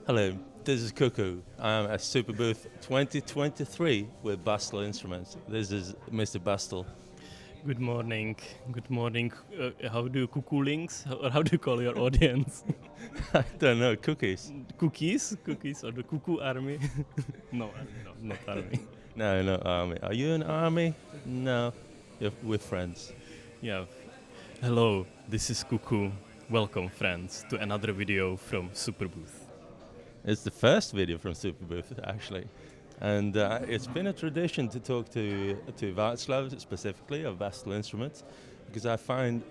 Hello, this is Cuckoo. I'm at Superbooth 2023 with Bastl Instruments. This is Mr. Bastl. Good morning. Good morning. How do you cuckoo links? Or how do you call your audience? I don't know, cookies? Cookies? Cookies or the cuckoo army? No, not army. No, no army. Are you an army? No, we're friends. Yeah. Hello, this is Cuckoo. Welcome, friends, to another video from Superbooth. It's the first video from Superbooth, actually. And it's been a tradition to talk to Václav specifically of Bastl Instruments, because I find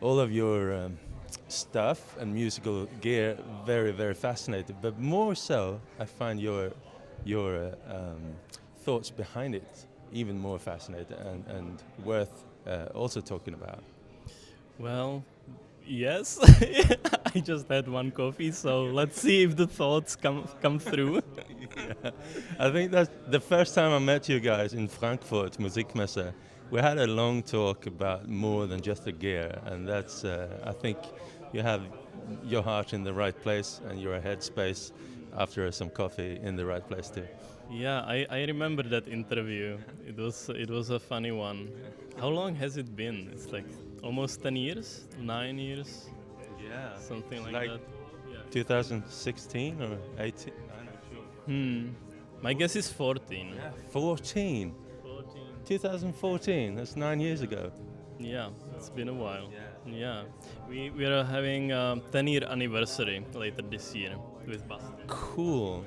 all of your stuff and musical gear very, very fascinating. But more so, I find your thoughts behind it even more fascinating and worth also talking about. Well, yes. I just had one coffee, so let's see if the thoughts come through. Yeah. I think that's the first time I met you guys in Frankfurt, Musikmesse. We had a long talk about more than just the gear, and that's, I think you have your heart in the right place and your headspace after some coffee in the right place too. Yeah, I remember that interview. It was a funny one. How long has it been? It's like almost 10 years, 9 years, Yeah. something like that. Yeah. 2016 or 18? I'm not sure. My guess is 14. Yeah, 14. 14. 2014, that's 9 years ago. Yeah, it's been a while. Yeah. Yeah. We are having a 10-year anniversary later this year with Bastl. Cool.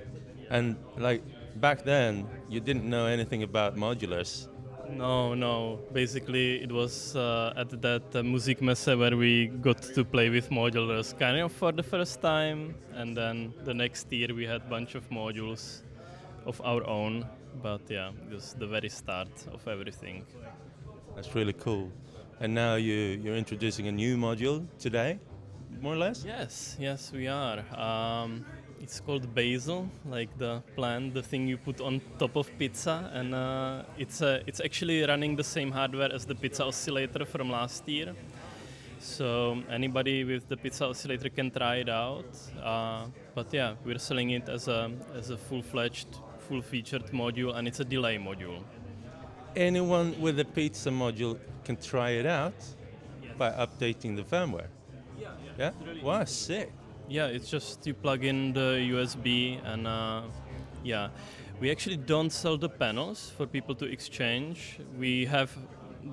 And like back then, you didn't know anything about modulars. No. Basically, it was at that Musikmesse where we got to play with modulars kind of for the first time. And then the next year we had a bunch of modules of our own. But yeah, it was the very start of everything. That's really cool. And now you're introducing a new module today, more or less? Yes, we are. It's called Basil, like the plant, the thing you put on top of pizza, and it's actually running the same hardware as the pizza oscillator from last year. So anybody with the pizza oscillator can try it out. But yeah, we're selling it as a full-fledged, full-featured module, and it's a delay module. Anyone with a pizza module can try it out by updating the firmware. Yeah? Wow, sick. Yeah, it's just you plug in the USB and yeah. We actually don't sell the panels for people to exchange. We have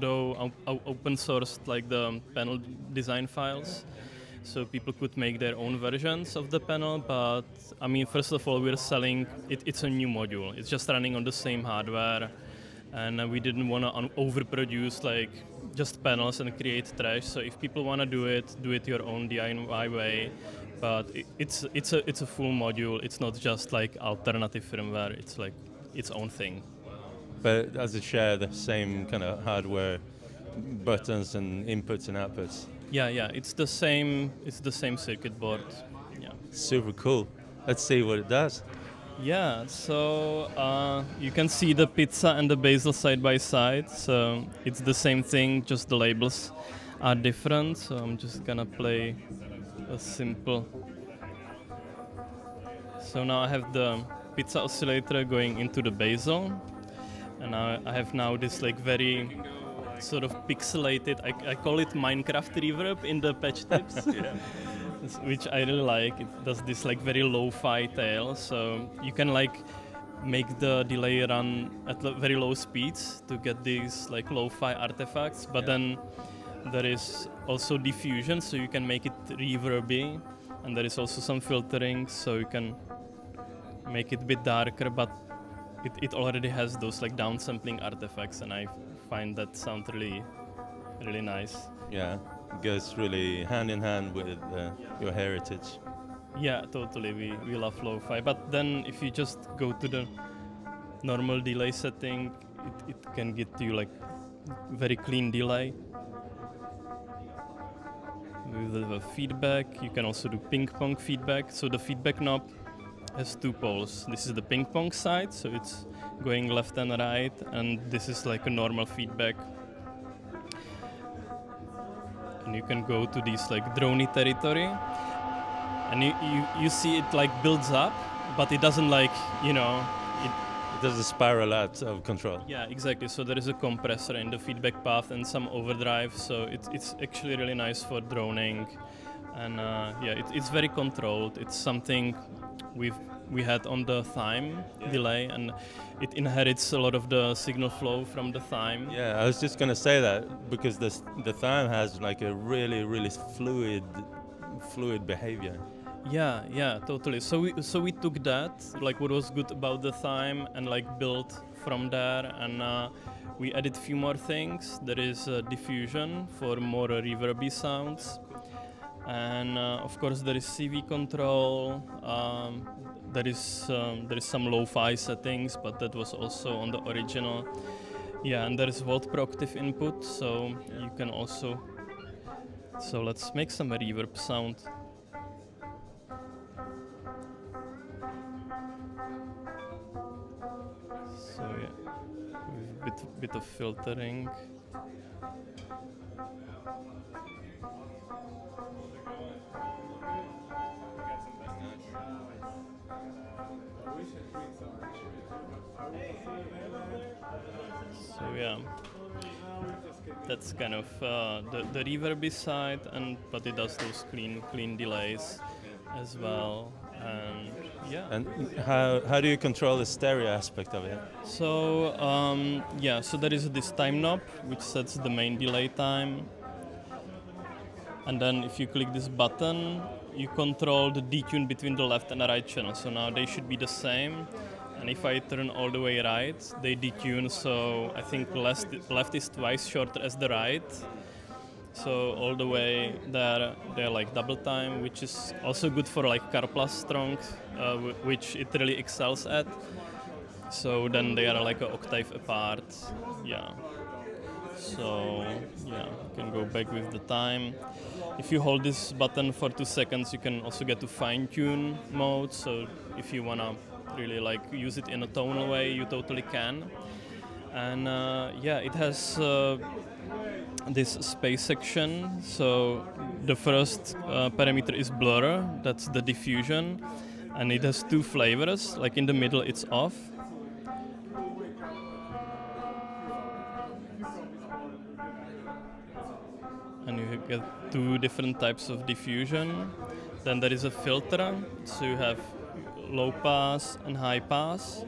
though open sourced like the panel design files, so people could make their own versions of the panel. But I mean, first of all, we're selling it. It's a new module. It's just running on the same hardware, and we didn't want to overproduce like just panels and create trash. So if people want to do it your own DIY way. But it's a full module. It's not just like alternative firmware. It's like its own thing. But does it share the same kind of hardware buttons and inputs and outputs? Yeah. It's the same. It's the same circuit board. Yeah. Super cool. Let's see what it does. Yeah. So you can see the pizza and the basil side by side. So it's the same thing. Just the labels are different. So I'm just gonna play a simple. So now I have the pizza oscillator going into the basil, and I have now this like very sort of pixelated. I call it Minecraft reverb in the patch tips, which I really like. It does this like very lo-fi tail, so you can like make the delay run at very low speeds to get these like lo-fi artifacts, but then there is also diffusion, so you can make it reverby, and there is also some filtering, so you can make it a bit darker, but it already has those like downsampling artifacts, and I find that sound really, really nice. Yeah, it goes really hand in hand with your heritage. Yeah, totally. We love lo-fi, but then if you just go to the normal delay setting, it can get you like very clean delay. With the feedback, you can also do ping pong feedback. So the feedback knob has two poles. This is the ping pong side, so it's going left and right, and this is like a normal feedback. And you can go to this like droney territory. and you see it like builds up, but it doesn't like, it. It does a spiral out of control. Yeah, exactly. So there is a compressor in the feedback path and some overdrive. So it's actually really nice for droning, and it's very controlled. It's something we had on the time delay, and it inherits a lot of the signal flow from the time. Yeah, I was just gonna say that because the thime has like a really fluid behavior. Yeah, totally. So we took that, like what was good about the thime, and like built from there, and we added few more things. There is diffusion for more reverby sounds, and of course there is CV control. There is some lo-fi settings, but that was also on the original. Yeah, and there is volt per octave input, so you can also. So let's make some reverb sound. So yeah, with bit of filtering. So yeah, that's kind of the reverby side, but it does those clean delays as well, and yeah. And how do you control the stereo aspect of it? So so there is this time knob which sets the main delay time, and then if you click this button, you control the detune between the left and the right channel. So now they should be the same, and if I turn all the way right, they detune. So I think left is twice shorter as the right. So all the way there, they're like double time, which is also good for like car plus strong, which it really excels at. So then they are like an octave apart. Yeah. So yeah, you can go back with the time. If you hold this button for 2 seconds, you can also get to fine tune mode. So if you wanna really like use it in a tonal way, you totally can. And it has this space section. So the first parameter is blur, that's the diffusion, and it has 2 flavors. Like in the middle, it's off. And you get 2 different types of diffusion. Then there is a filter, so you have low pass and high pass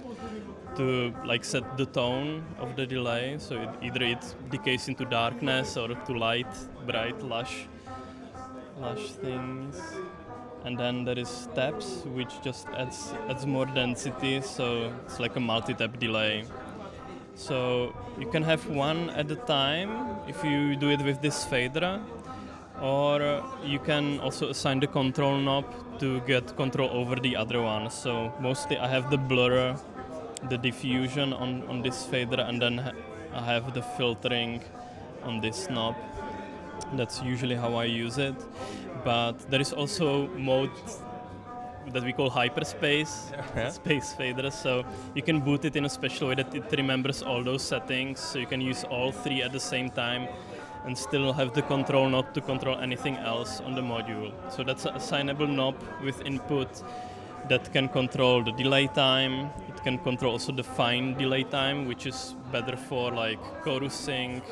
to like set the tone of the delay. So either it decays into darkness or to light, bright, lush things. And then there is taps, which just adds more density. So it's like a multi-tap delay. So you can have one at a time if you do it with this fader, or you can also assign the control knob to get control over the other one. So mostly I have the blur, the diffusion on this fader, and then I have the filtering on this knob. That's usually how I use it. But there is also mode that we call hyperspace, space fader. So you can boot it in a special way that it remembers all those settings. So you can use all 3 at the same time and still have the control knob to control anything else on the module. So that's an assignable knob with input that can control the delay time. It can control also the fine delay time, which is better for like chorusing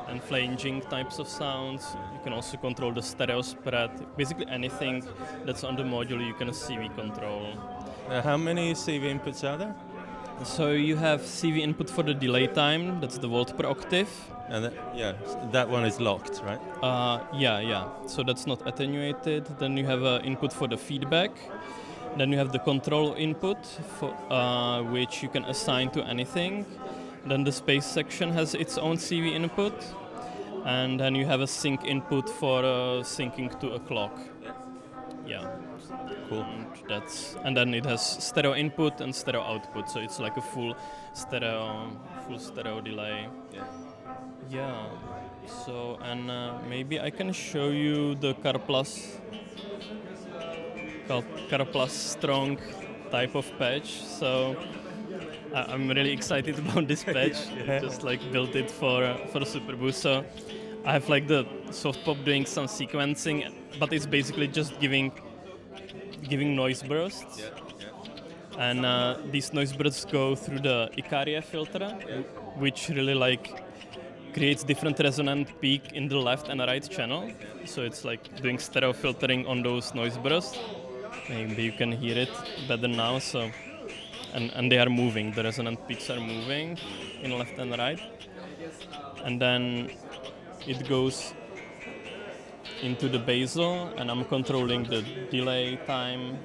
and flanging types of sounds. You can also control the stereo spread. Basically anything that's on the module you can CV control. How many CV inputs are there? So you have CV input for the delay time, that's the volt per octave. And that one is locked, right? Yeah. So that's not attenuated. Then you have an input for the feedback. Then you have the control input, for, which you can assign to anything. Then the space section has its own CV input. And then you have a sync input for syncing to a clock. Yeah. Cool. And then it has stereo input and stereo output, so it's like a full stereo delay. Yeah. So maybe I can show you the Car Plus strong type of patch. So I'm really excited about this patch. I just like built it for Superbooth. So I have like the soft pop doing some sequencing, but it's basically just giving giving noise bursts. And these noise bursts go through the Icaria filter, which really like creates different resonant peak in the left and right channel. So it's like doing stereo filtering on those noise bursts. Maybe you can hear it better now. So, and they are moving. The resonant peaks are moving in left and right. And then it goes into the Basil, and I'm controlling the delay time,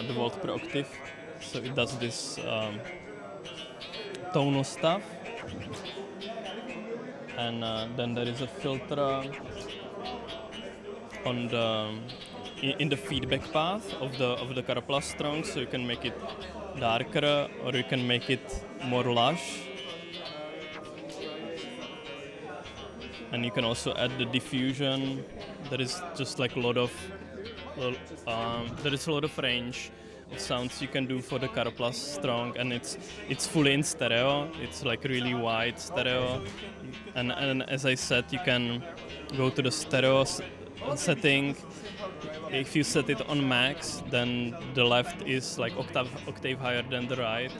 the volt per octave. So it does this tonal stuff. And then there is a filter on the in the feedback path of the carapace strong, so you can make it darker or you can make it more lush. And you can also add the diffusion. There is just like a lot of range of sounds you can do for the carapace strong, and it's fully in stereo. It's like really wide stereo, and as I said, you can go to the stereo setting. If you set it on max, then the left is like octave higher than the right,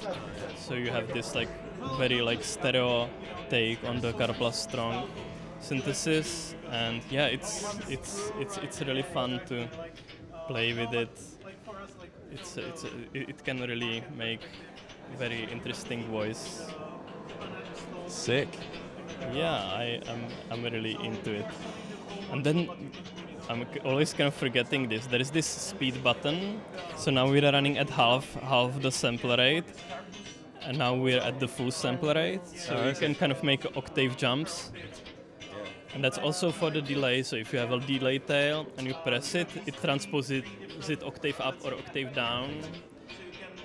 so you have this like very like stereo take on the carapace strong synthesis. And yeah, it's really fun to play with it. It can really make very interesting voice. Sick. Yeah, I'm really into it. And then I'm always kind of forgetting this. There is this speed button. So now we're running at half the sample rate, and now we're at the full sample rate. So you can kind of make octave jumps. And that's also for the delay. So if you have a delay tail and you press it, it transposes it octave up or octave down.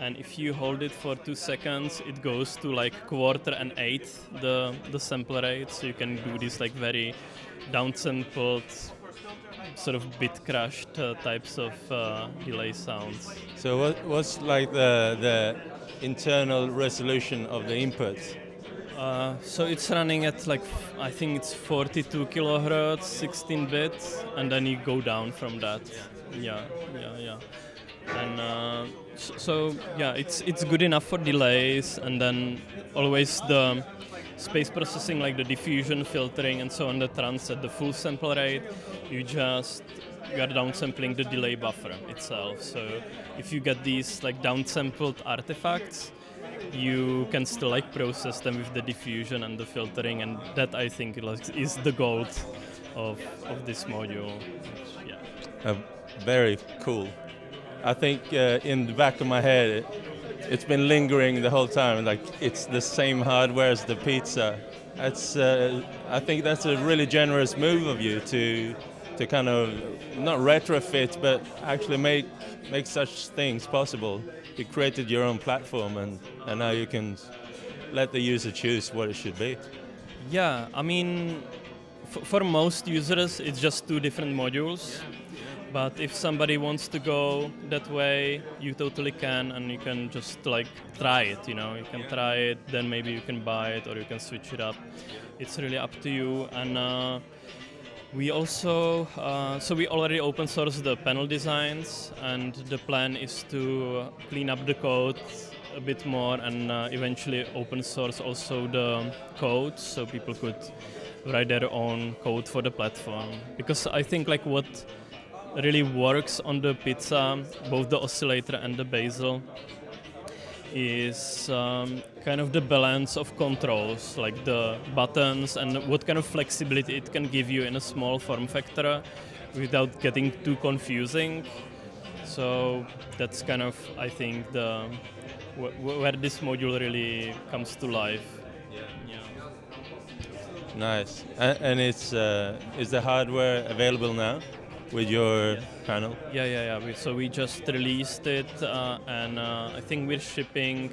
And if you hold it for 2 seconds, it goes to like quarter and eighth the sample rate. So you can do these like very downsampled, sort of bit crushed types of delay sounds. So what's like the internal resolution of the input? So it's running at like, I think it's 42 kilohertz, 16 bits, and then you go down from that. Yeah. And so yeah, it's good enough for delays, and then always the space processing, like the diffusion, filtering, and so on, the trans at the full sample rate. You are downsampling the delay buffer itself. So if you get these like downsampled artifacts, you can still like process them with the diffusion and the filtering, and that I think is the gold of this module. Very cool. I think in the back of my head, it's been lingering the whole time. Like it's the same hardware as the pizza. I think that's a really generous move of you to kind of not retrofit, but actually make such things possible. You created your own platform, and now you can let the user choose what it should be. Yeah, I mean, for most users, it's just 2 different modules. But if somebody wants to go that way, you totally can, and you can just like try it. You can try it, then maybe you can buy it, or you can switch it up. It's really up to you. And we also, we already open sourced the panel designs, and the plan is to clean up the code a bit more, and eventually open source also the code, so people could write their own code for the platform. Because I think like what really works on the pizza, both the oscillator and the Basil, is kind of the balance of controls, like the buttons and what kind of flexibility it can give you in a small form factor without getting too confusing. So that's kind of, I think, where this module really comes to life. Yeah. Nice. And is the hardware available now with your panel? Yeah. So we just released it, and I think we're shipping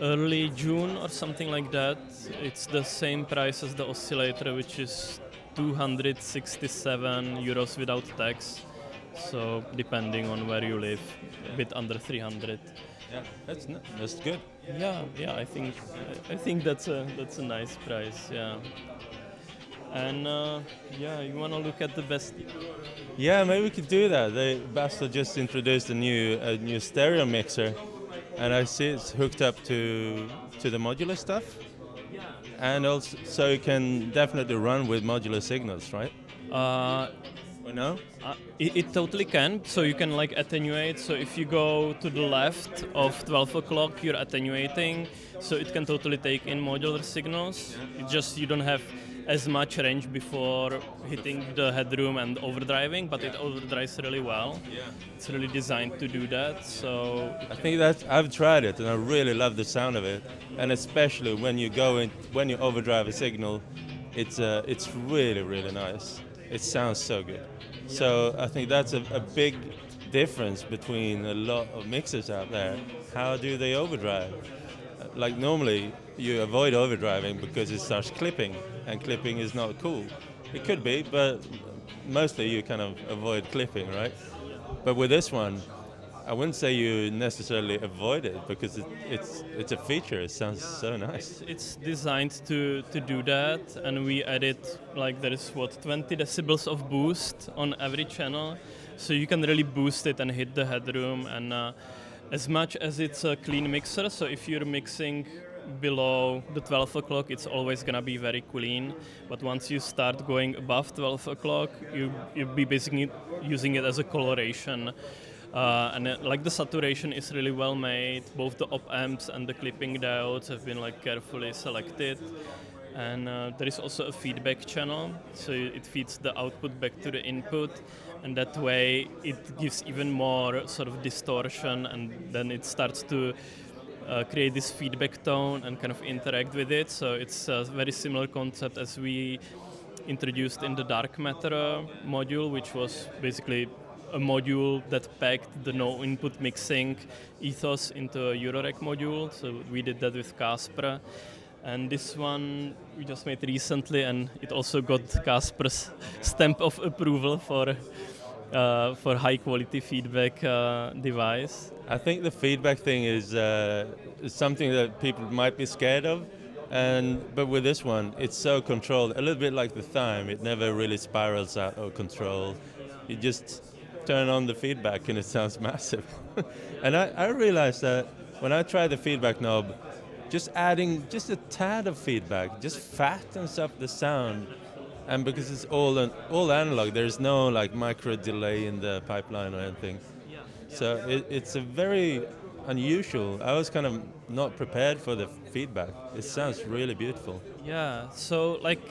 early June or something like that. It's the same price as the oscillator, which is 267 euros without tax. So depending on where you live, a bit under 300. Yeah, that's good. Yeah. I think that's a nice price. Yeah. And yeah, you want to look at the Bestie. Yeah, maybe we could do that. Bastl just introduced a new stereo mixer, and I see it's hooked up to the modular stuff, and also so you can definitely run with modular signals, right? Uh, Or no? it totally can. So you can like attenuate. So if you go to the left of 12 o'clock, you're attenuating. So it can totally take in modular signals. It just you don't have as much range before hitting the headroom and overdriving, but it overdrives really well. Yeah. It's really designed to do that. So I think I've tried it and I really love the sound of it, and especially when you overdrive a signal, it's really nice. It sounds so good. So I think that's a big difference between a lot of mixers out there. How do they overdrive? Like normally you avoid overdriving because it starts clipping, and clipping is not cool. It could be, but mostly you kind of avoid clipping, right? But with this one, I wouldn't say you necessarily avoid it because it's a feature. It sounds so nice. it's designed to do that, and we added like there is 20 decibels of boost on every channel, so you can really boost it and hit the headroom. And as much as it's a clean mixer, so if you're mixing below the 12 o'clock, it's always gonna be very clean. But once you start going above 12 o'clock, you'll be basically using it as a coloration. Like the saturation is really well made. Both the op amps and the clipping diodes have been like carefully selected. And there is also a feedback channel, so it feeds the output back to the input, and that way it gives even more sort of distortion, and then it starts to create this feedback tone and kind of interact with it. So it's a very similar concept as we introduced in the dark matter module, which was basically a module that packed the no input mixing ethos into a Eurorack module. So we did that with Casper. And this one we just made recently, and it also got Casper's stamp of approval for high quality feedback device. I think the feedback thing is something that people might be scared of, but with this one, it's so controlled. A little bit like the Thyme, it never really spirals out of control. You just turn on the feedback and it sounds massive. And I realized that when I tried the feedback knob, just adding just a tad of feedback just fattens up the sound. And because it's all analog, there's no like micro delay in the pipeline or anything. So it's a very unusual. I was kind of not prepared for the feedback. It sounds really beautiful. Yeah, so like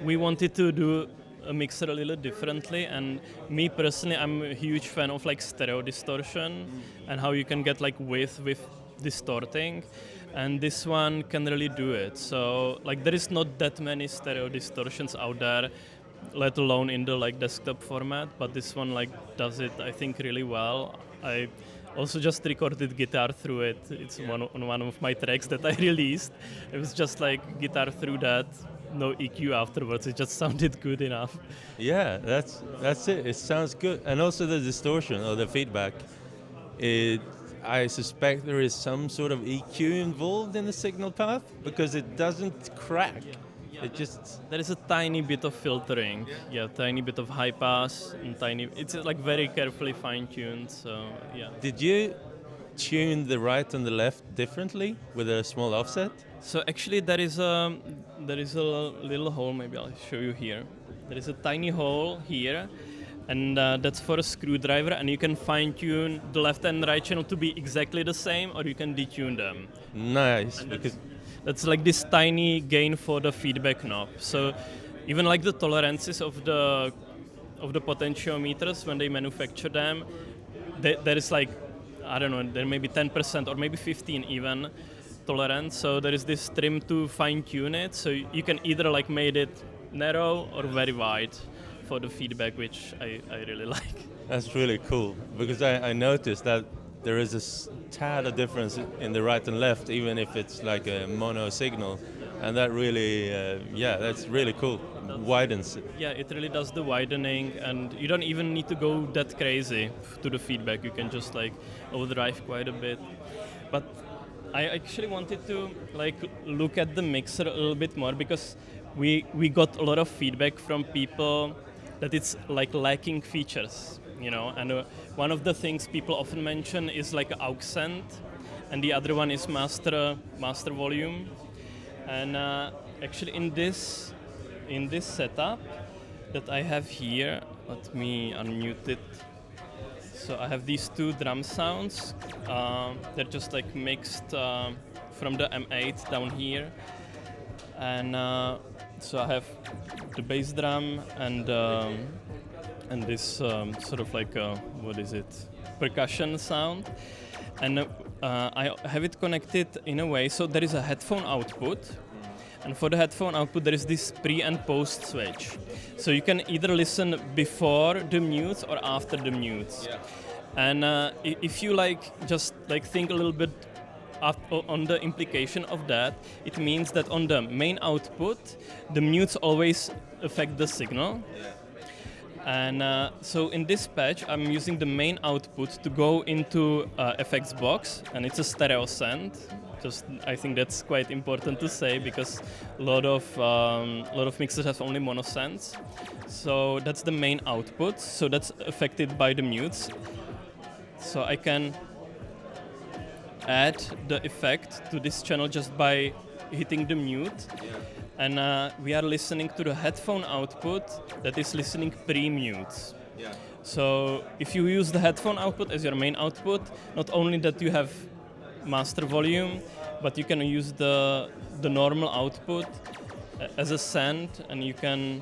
we wanted to do a mixer a little differently, and me personally, I'm a huge fan of like stereo distortion and how you can get like width with distorting, and this one can really do it. So like there is not that many stereo distortions out there, let alone in the like desktop format, but this one like does it I think really well. I also just recorded guitar through it. It's one of my tracks that I released. It was just like guitar through that, no EQ afterwards. It just sounded good enough. Yeah, that's it. It sounds good, and also the distortion or the feedback. I suspect there is some sort of EQ involved in the signal path because it doesn't crack. It just there is a tiny bit of filtering. Yeah, tiny bit of high pass and tiny. It's like very carefully fine tuned. So yeah. Did you tune the right and the left differently with a small offset? So actually there is a little hole. Maybe I'll show you here. There is a tiny hole here, and that's for a screwdriver, and you can fine tune the left and right channel to be exactly the same, or you can detune them. Nice, because that's like this tiny gain for the feedback knob. So even like the tolerances of the potentiometers when they manufacture them, there is like, I don't know, there may be 10% or maybe 15 even tolerance. So there is this trim to fine tune it. So you can either like made it narrow or very wide for the feedback, which I really like. That's really cool, because I noticed that there is a tad of difference in the right and left, even if it's like a mono signal, and that really, that's really cool. Widens it. Yeah, it really does the widening, and you don't even need to go that crazy to the feedback. You can just like overdrive quite a bit. But I actually wanted to like look at the mixer a little bit more, because we got a lot of feedback from people that it's like lacking features, and one of the things people often mention is like aux send, and the other one is master volume. And actually in this setup that I have here, let me unmute it. So I have these two drum sounds. They're just like mixed from the M8 down here, and so I have the bass drum and this sort of like what is it? Percussion sound, and I have it connected in a way so there is a headphone output. And for the headphone output, there is this pre and post switch. So you can either listen before the mutes or after the mutes. Yeah. And if you just think a little bit on the implication of that, it means that on the main output, the mutes always affect the signal. Yeah. And so in this patch, I'm using the main output to go into effects box, and it's a stereo send. I think that's quite important to say because a lot of mixers have only mono sends. So that's the main output. So that's affected by the mutes. So I can add the effect to this channel just by hitting the mute. Yeah. And we are listening to the headphone output that is listening pre-mute. Yeah. So if you use the headphone output as your main output, not only that you have master volume, but you can use the normal output as a send, and you can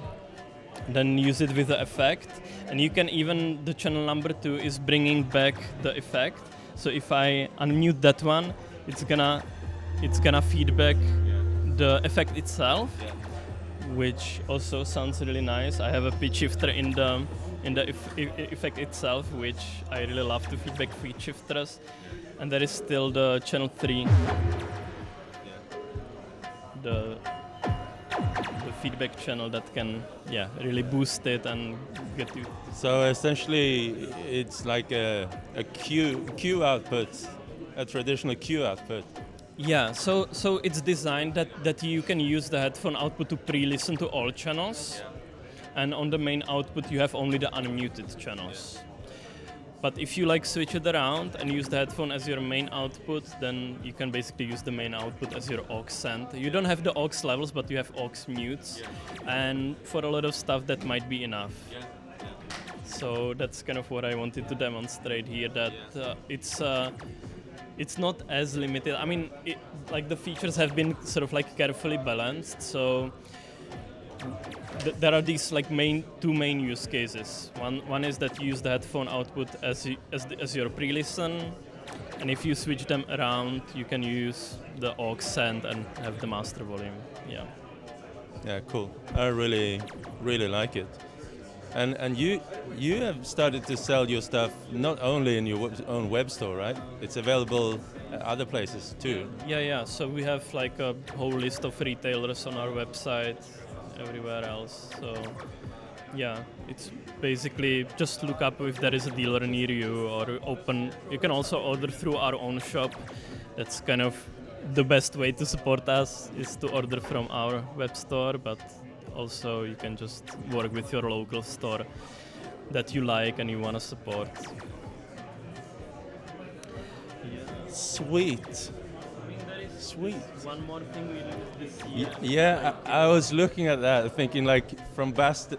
then use it with the effect. And you can even, the channel number 2 is bringing back the effect. So if I unmute that one, it's gonna feedback the effect itself, which also sounds really nice. I have a pitch shifter in the effect itself, which I really love to feedback pitch shifters. And there is still the channel 3, the feedback channel that can really boost it and get you. So essentially, it's like a Q output, a traditional Q output. Yeah, so it's designed that you can use the headphone output to pre-listen to all channels, and on the main output you have only the unmuted channels. But if you switch it around and use the headphone as your main output, then you can basically use the main output as your aux send. You don't have the aux levels, but you have aux mutes, and for a lot of stuff that might be enough. So that's kind of what I wanted to demonstrate here, that it's not as limited. I mean, the features have been sort of carefully balanced. So there are these two main use cases. One is that you use the headphone output as your pre-listen, and if you switch them around, you can use the aux send and have the master volume. Yeah. Yeah, cool. I really like it. And you have started to sell your stuff not only in your own web store, right? It's available at other places too. Yeah. So we have a whole list of retailers on our website, everywhere else. So yeah, it's basically just look up if there is a dealer near you, or you can also order through our own shop. That's kind of the best way to support us, is to order from our web store, but also you can just work with your local store that you like and you want to support. Sweet. One more thing we do this year. Yeah, I was looking at that, thinking from Bestie,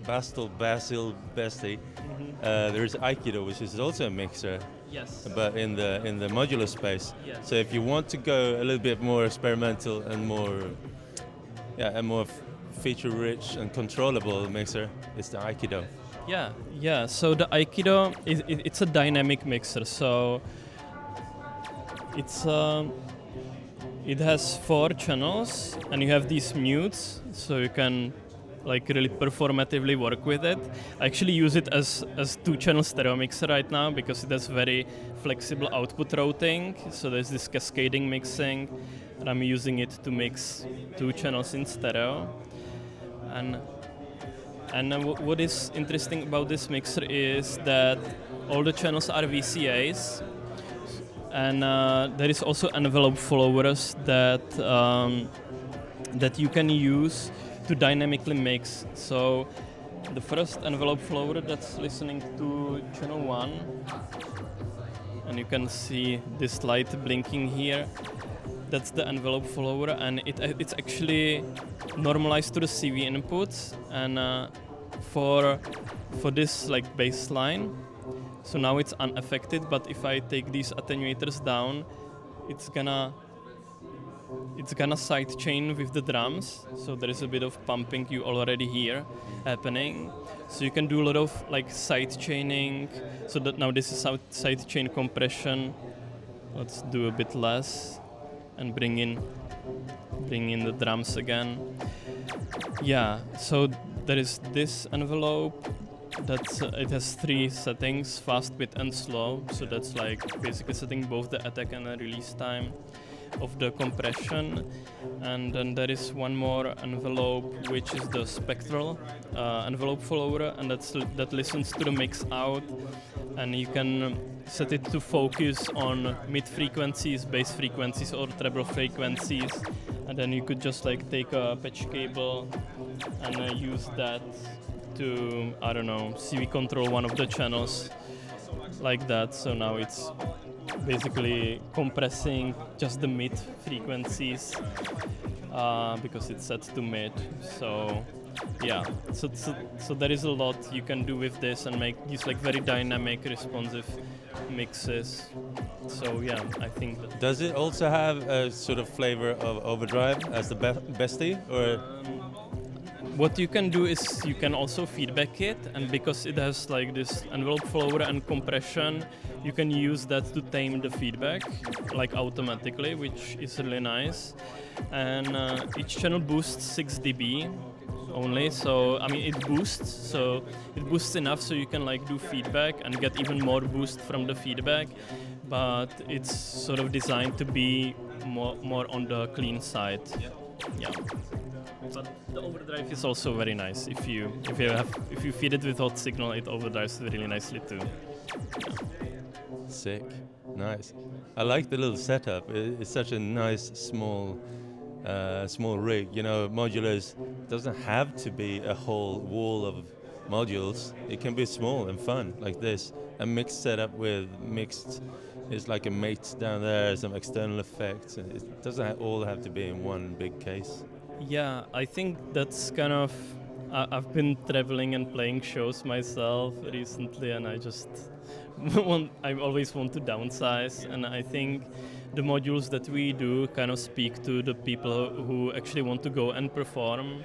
Bastl, Basil, Bestie. Mm-hmm. There's Aikido, which is also a mixer. Yes. But in the modular space. Yes. So if you want to go a little bit more experimental and more feature-rich and controllable mixer, it's the Aikido. Yeah. So the Aikido it's a dynamic mixer. So it has 4 channels, and you have these mutes, so you can really performatively work with it. I actually use it as 2-channel stereo mixer right now because it has very flexible output routing. So there's this cascading mixing, and I'm using it to mix 2 channels in stereo. And what is interesting about this mixer is that all the channels are VCAs. And there is also envelope followers that that you can use to dynamically mix. So the first envelope follower that's listening to channel 1, and you can see this light blinking here. That's the envelope follower, and it's actually normalized to the CV input, and for this like baseline. So now it's unaffected, but if I take these attenuators down, it's gonna sidechain with the drums. So there is a bit of pumping you already hear happening. So you can do a lot of like sidechaining. So that now this is sidechain compression. Let's do a bit less and bring in the drums again. Yeah, so there is this envelope. It has 3 settings: fast, bit, and slow. So that's like basically setting both the attack and the release time of the compression. And then there is one more envelope, which is the spectral envelope follower, and that listens to the mix out, and you can set it to focus on mid frequencies, bass frequencies, or treble frequencies, and then you could just like take a patch cable and use that to, I don't know, CV control one of the channels like that. So now it's basically compressing just the mid frequencies because it's set to mid. So yeah, so there is a lot you can do with this and make these like very dynamic, responsive mixes. So yeah, I think that. Does it also have a sort of flavor of overdrive as the Bestie, or? What you can do is you can also feedback it, and because it has like this envelope follower and compression, you can use that to tame the feedback like automatically, which is really nice. And each channel boosts 6 dB only, so I mean it boosts enough so you can like do feedback and get even more boost from the feedback, but it's sort of designed to be more on the clean side. Yeah. But the overdrive is also very nice. If you feed it with hot signal, it overdrives really nicely too. Sick, nice. I like the little setup. It's such a nice small rig. You know, modulars doesn't have to be a whole wall of modules. It can be small and fun like this. A mixed setup with mixed. It's like a mate down there, some external effects. It doesn't all have to be in one big case. Yeah, I think that's kind of. I've been traveling and playing shows myself recently, and I just I always want to downsize, and I think the modules that we do kind of speak to the people who actually want to go and perform.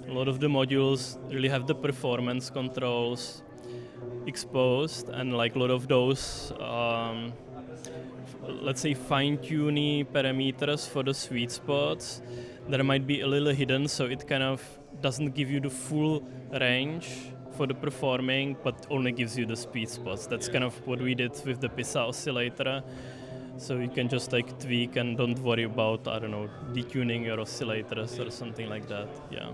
A lot of the modules really have the performance controls exposed, and like a lot of those. Let's say fine-tuning parameters for the sweet spots that might be a little hidden, so it kind of doesn't give you the full range for the performing, but only gives you the sweet spots. That's kind of what we did with the PISA oscillator. So you can just like tweak and don't worry about, I don't know, detuning your oscillators or something like that. Yeah.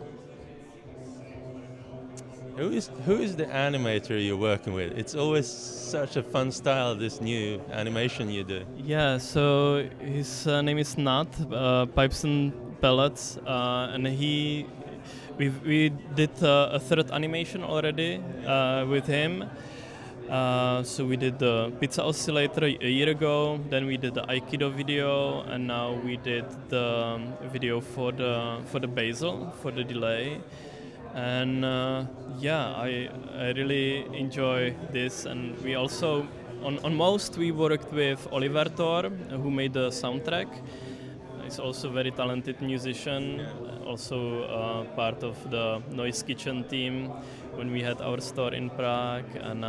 Who is the animator you're working with? It's always such a fun style, this new animation you do. Yeah, so his name is Nat, Pipes and Pellets, and we did a third animation already with him. So we did the pizza oscillator a year ago, then we did the Aikido video, and now we did the video for the Basil, for the delay. And yeah, I really enjoy this, and we also on most we worked with Oliver Thor, who made the soundtrack. He's also a very talented musician, also part of the Noise Kitchen team when we had our store in Prague, and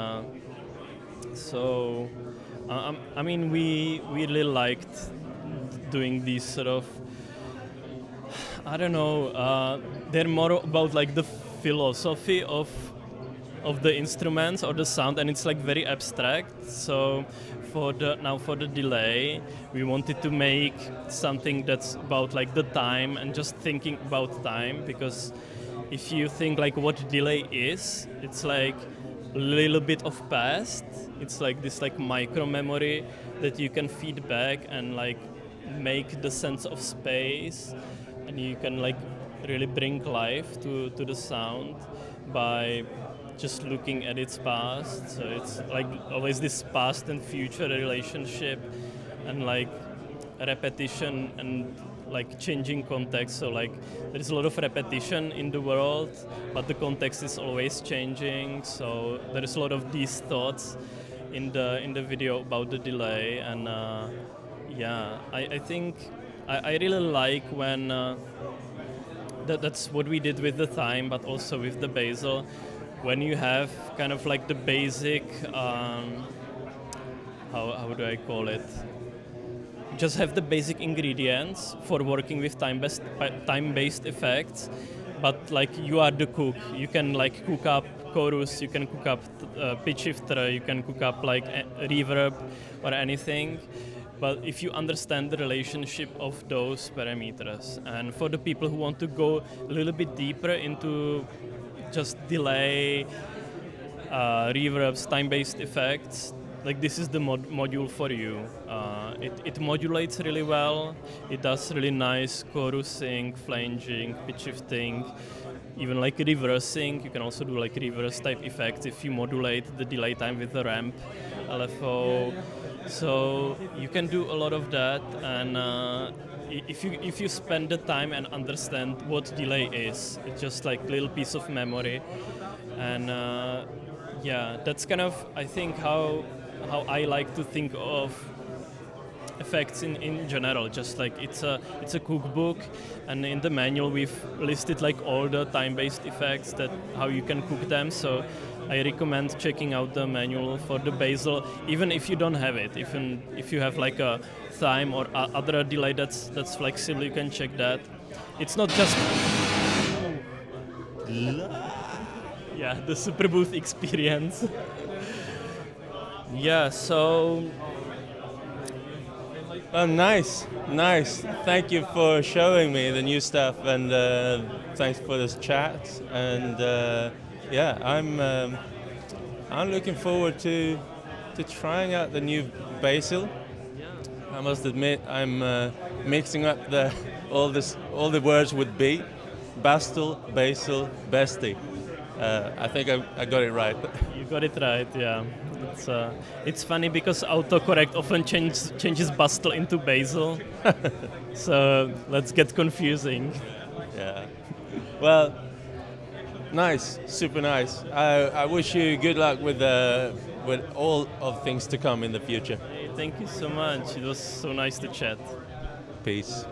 so I mean we really liked doing these sort of, I don't know, they're more about like the philosophy of the instruments or the sound, and it's like very abstract. So for the delay, we wanted to make something that's about like the time and just thinking about time, because if you think like what delay is, it's like a little bit of past. It's like this like micro memory that you can feed back and like make the sense of space and you can like really bring life to the sound by just looking at its past. So it's like always this past and future relationship, and like repetition and like changing context. So like there is a lot of repetition in the world, but the context is always changing. So there is a lot of these thoughts in the video about the delay, and yeah, I think I really like when that's what we did with the thyme, but also with the basil, when you have kind of like the basic how do I call it? Just have the basic ingredients for working with time-based effects, but like you are the cook. You can like cook up chorus, you can cook up pitch shifter, you can cook up like reverb or anything. But if you understand the relationship of those parameters, and for the people who want to go a little bit deeper into just delay, reverbs, time-based effects, like this is the module for you. It modulates really well. It does really nice chorusing, flanging, pitch shifting, even like reversing. You can also do like reverse type effects if you modulate the delay time with the ramp LFO. So you can do a lot of that, and if you spend the time and understand what delay is, it's just like little piece of memory, and yeah, that's kind of I think how I like to think of effects in general. Just like it's a cookbook, and in the manual we've listed like all the time-based effects that how you can cook them. So I recommend checking out the manual for the basil, even if you don't have it. Even if you have like a thyme or other delay that's flexible, you can check that. It's not just yeah, the Superbooth experience. Yeah, so Nice. Thank you for showing me the new stuff, and thanks for this chat. And yeah, I'm looking forward to trying out the new Basil. I must admit, I'm mixing up all the words with B. Bastl, Basil, Bestie. I think I got it right. You got it right, yeah. It's funny because autocorrect often changes Bastl into Basil. So let's get confusing. Yeah. Well, nice, super nice. I wish you good luck with all of things to come in the future. Hey, thank you so much. It was so nice to chat. Peace.